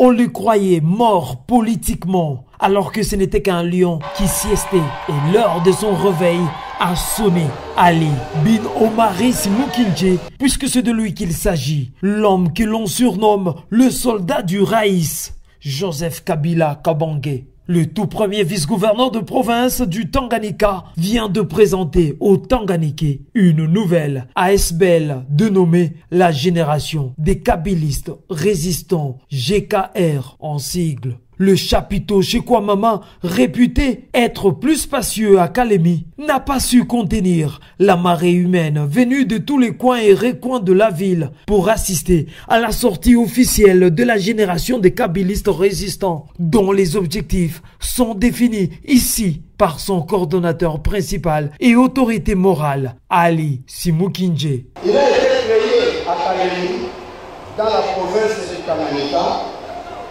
On le croyait mort politiquement, alors que ce n'était qu'un lion qui siestait et l'heure de son réveil a sonné. Ali bin Omari Simoukinje, puisque c'est de lui qu'il s'agit, l'homme que l'on surnomme le soldat du Raïs, Joseph Kabila Kabange. Le tout premier vice-gouverneur de province du Tanganyika vient de présenter au Tanganyika une nouvelle ASBL dénommée la génération des Kabilistes résistants, GKR en sigle. Le chapiteau Chekwamama, réputé être plus spacieux à Kalemi, n'a pas su contenir la marée humaine venue de tous les coins et recoins de la ville pour assister à la sortie officielle de la génération des Kabilistes résistants, dont les objectifs sont définis ici par son coordonnateur principal et autorité morale, Ali Simoukinje. Il a été créé à Kalemi, dans la province du Tanganyika,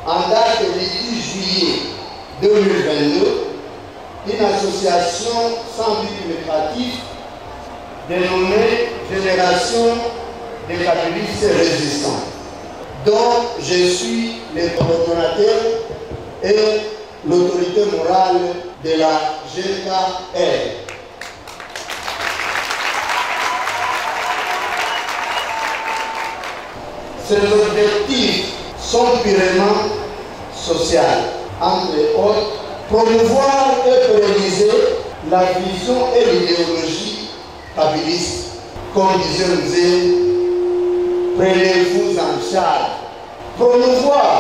en date du 10 juillet 2022, une association sans but lucratif dénommée Génération des Kabilistes résistants, dont je suis le coordonnateur et l'autorité morale de la GKR. Ces objectifs sont purement sociaux, entre autres, promouvoir et pérenniser la vision et l'idéologie kabiliste, comme disait Mzee, prenez-vous en charge, promouvoir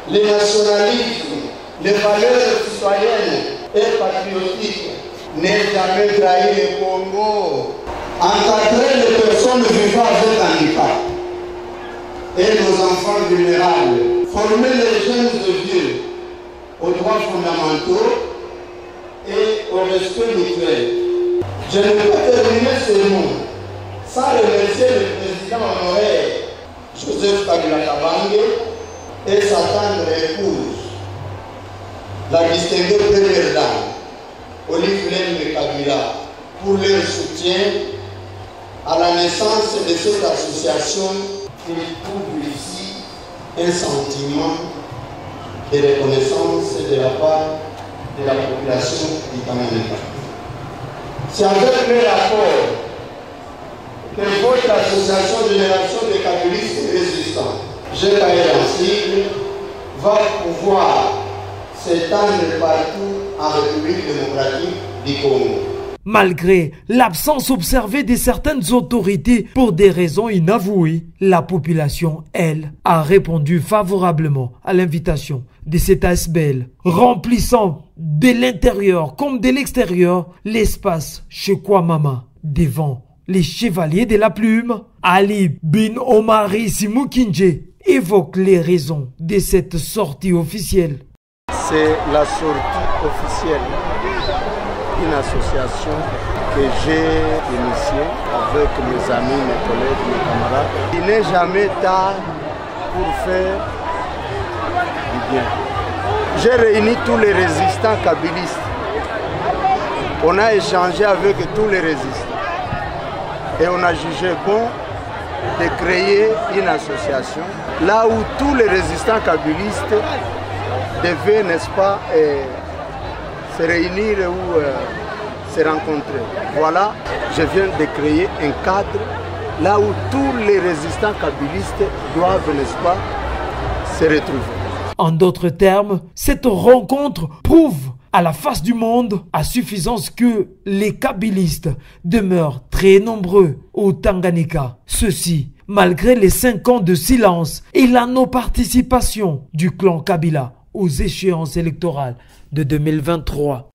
le nationalisme, les valeurs citoyennes et patriotiques, ne jamais trahir le Congo, encadrer les personnes vivant avec handicap et nos enfants vulnérables, former les jeunes de Dieu aux droits fondamentaux et au respect mutuel. Je ne peux pas terminer ce mot sans remercier le président honoraire Joseph Kabila Kabange et sa tendre épouse, la distinguée première dame, Olive Lembe Kabila, pour leur soutien à la naissance de cette association qui trouve ici un sentiment de reconnaissance de la part de la population du Tanganyika. C'est avec le rapport que votre association Génération des Kabilistes résistants, GKR en sigle, va pouvoir s'étendre partout en République démocratique du Congo. Malgré l'absence observée de certaines autorités pour des raisons inavouées, la population, elle, a répondu favorablement à l'invitation de cet ASBL, remplissant de l'intérieur comme de l'extérieur l'espace Chekwamama devant les chevaliers de la plume. Ali bin Omari Simoukinje évoque les raisons de cette sortie officielle. C'est la sortie officielle d'une association que j'ai initiée avec mes amis, mes collègues, mes camarades. Il n'est jamais tard pour faire du bien. J'ai réuni tous les résistants kabilistes. On a échangé avec tous les résistants. Et on a jugé bon de créer une association là où tous les résistants kabilistes devaient, n'est-ce pas, se réunir ou se rencontrer. Voilà, je viens de créer un cadre là où tous les résistants kabilistes doivent, n'est-ce pas, se retrouver. En d'autres termes, cette rencontre prouve à la face du monde à suffisance que les Kabilistes demeurent très nombreux au Tanganyika. Ceci malgré les 5 ans de silence et la non-participation du clan Kabila aux échéances électorales de 2023.